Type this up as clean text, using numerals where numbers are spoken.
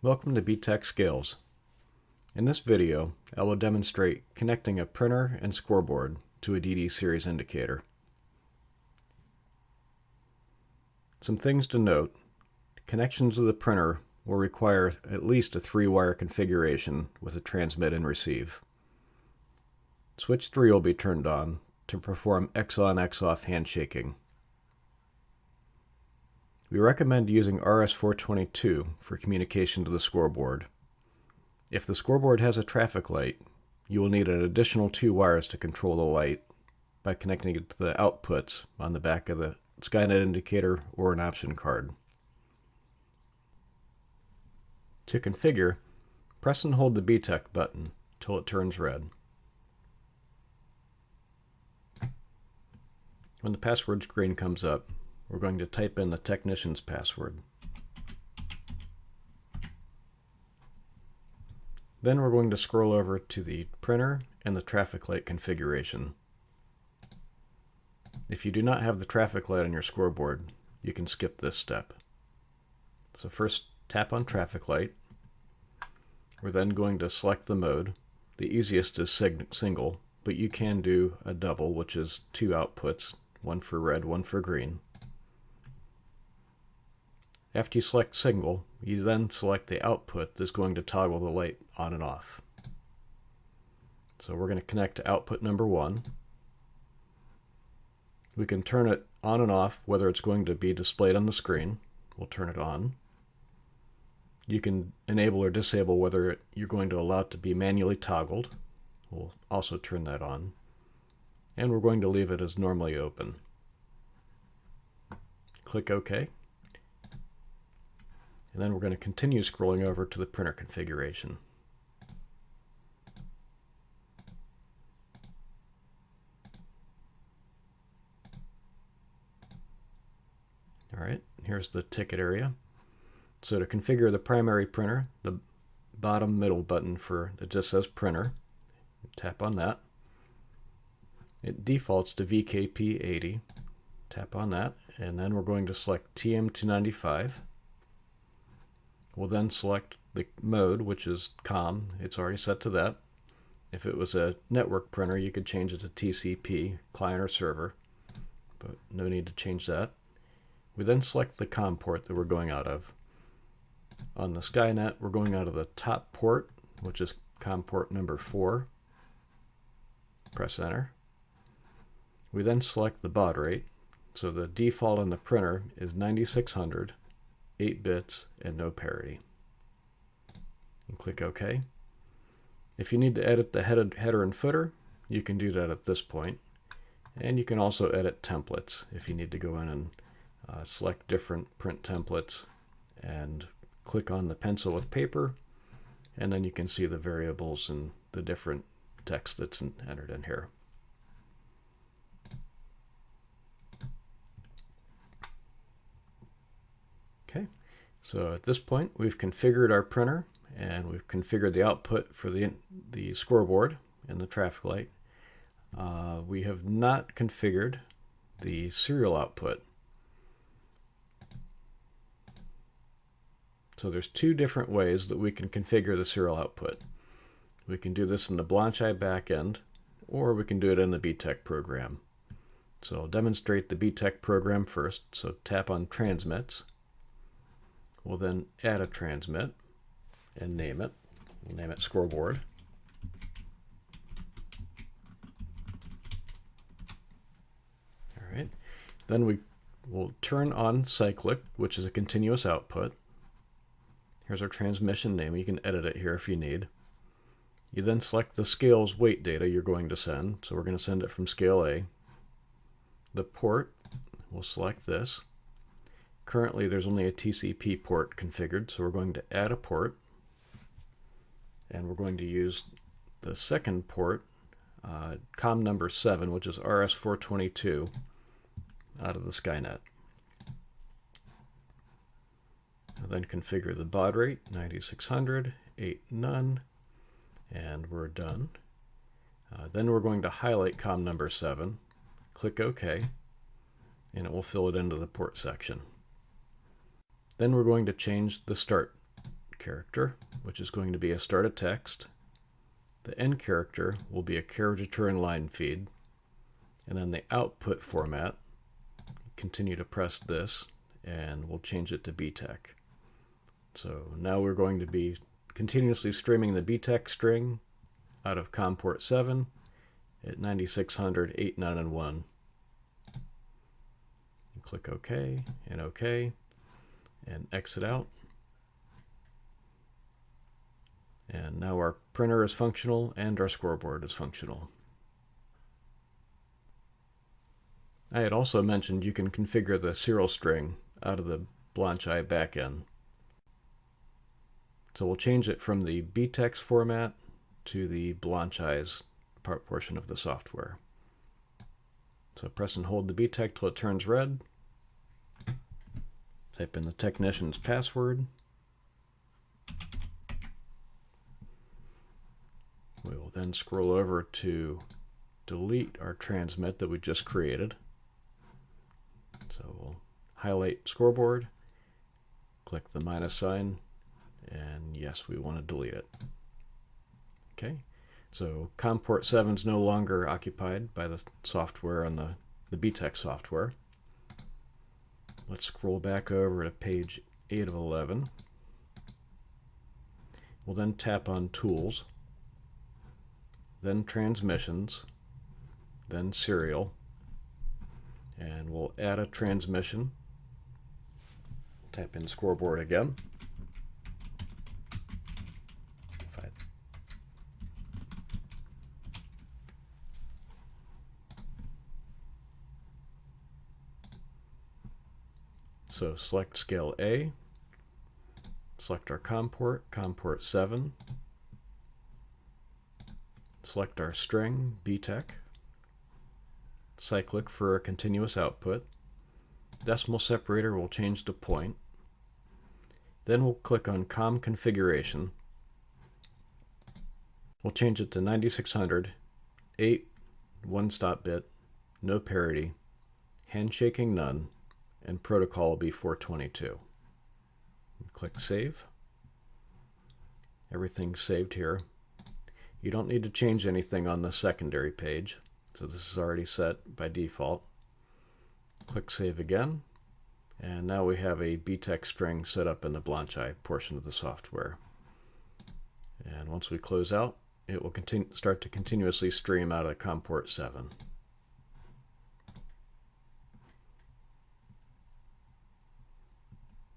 Welcome to B-TEK Skills. In this video, I will demonstrate connecting a printer and scoreboard to a DD series indicator. Some things to note: connections to the printer will require at least a 3-wire configuration with a transmit and receive. Switch 3 will be turned on to perform X-on X-off handshaking. We recommend using RS-422 for communication to the scoreboard. If the scoreboard has a traffic light, you will need an additional 2 wires to control the light by connecting it to the outputs on the back of the Skynet indicator or an option card. To configure, press and hold the B-TEK button until it turns red. When the password screen comes up, we're going to type in the technician's password. Then we're going to scroll over to the printer and the traffic light configuration. If you do not have the traffic light on your scoreboard, you can skip this step. So first tap on traffic light. We're then going to select the mode. The easiest is single, but you can do a double, which is 2 outputs, one for red, one for green. After you select single, you then select the output that's going to toggle the light on and off. So we're going to connect to output number 1. We can turn it on and off whether it's going to be displayed on the screen. We'll turn it on. You can enable or disable whether you're going to allow it to be manually toggled. We'll also turn that on. And we're going to leave it as normally open. Click OK. And then we're going to continue scrolling over to the printer configuration. All right, here's the ticket area. So to configure the primary printer, the bottom middle button that just says printer, tap on that. It defaults to VKP80. Tap on that, and then we're going to select TM295. We'll then select the mode, which is COM. It's already set to that. If it was a network printer, you could change it to TCP, client or server, but no need to change that. We then select the COM port that we're going out of. On the Skynet, we're going out of the top port, which is COM port number 4. Press enter. We then select the baud rate. So the default on the printer is 9600. 8 bits and no parity. And click OK. If you need to edit the header and footer, you can do that at this point. And you can also edit templates if you need to go in and select different print templates and click on the pencil with paper, and then you can see the variables and the different text that's entered in here. Okay, so at this point we've configured our printer and we've configured the output for the scoreboard and the traffic light. We have not configured the serial output. So there's 2 different ways that we can configure the serial output. We can do this in the Blanchet backend, or we can do it in the B-TEK program. So I'll demonstrate the B-TEK program first. So tap on transmits. We'll then add a transmit and name it. We'll name it scoreboard. All right. Then we will turn on cyclic, which is a continuous output. Here's our transmission name. You can edit it here if you need. You then select the scale's weight data you're going to send. So we're going to send it from scale A. The port, we'll select this. Currently there's only a TCP port configured, so we're going to add a port. And we're going to use the second port, COM number 7, which is RS-422, out of the Skynet. Then configure the baud rate, 9600, 8 none, and we're done. Then we're going to highlight COM number 7, click OK, and it will fill it into the port section. Then we're going to change the start character, which is going to be a start of text. The end character will be a carriage return line feed. And then the output format, continue to press this, and we'll change it to B-TEK. So now we're going to be continuously streaming the B-TEK string out of COM port 7 at 9600, 8, 9, and 1. Click OK, and exit out. And now our printer is functional and our scoreboard is functional. I had also mentioned you can configure the serial string out of the BlancEye backend. So we'll change it from the B-TEX format to the BlancEye's portion of the software. So press and hold the B-TEK till it turns red. Type in the technician's password. We will then scroll over to delete our transmit that we just created. So we'll highlight scoreboard, click the minus sign, and yes, we want to delete it. Okay, so COM port 7 is no longer occupied by the software on the B-TEK software. Let's scroll back over to page 8 of 11. We'll then tap on Tools, then Transmissions, then Serial, and we'll add a transmission. Tap in Scoreboard again. So select scale A, select our COM port 7, select our string, B-TEK, cyclic for a continuous output, decimal separator will change to point, then we'll click on COM configuration, we'll change it to 9600, 8, 1 stop bit, no parity, handshaking none, and protocol will be 422. Click Save. Everything's saved here. You don't need to change anything on the secondary page, so this is already set by default. Click Save again, and now we have a B-TEK string set up in the BlancEye portion of the software. And once we close out, it will start to continuously stream out of COM port 7.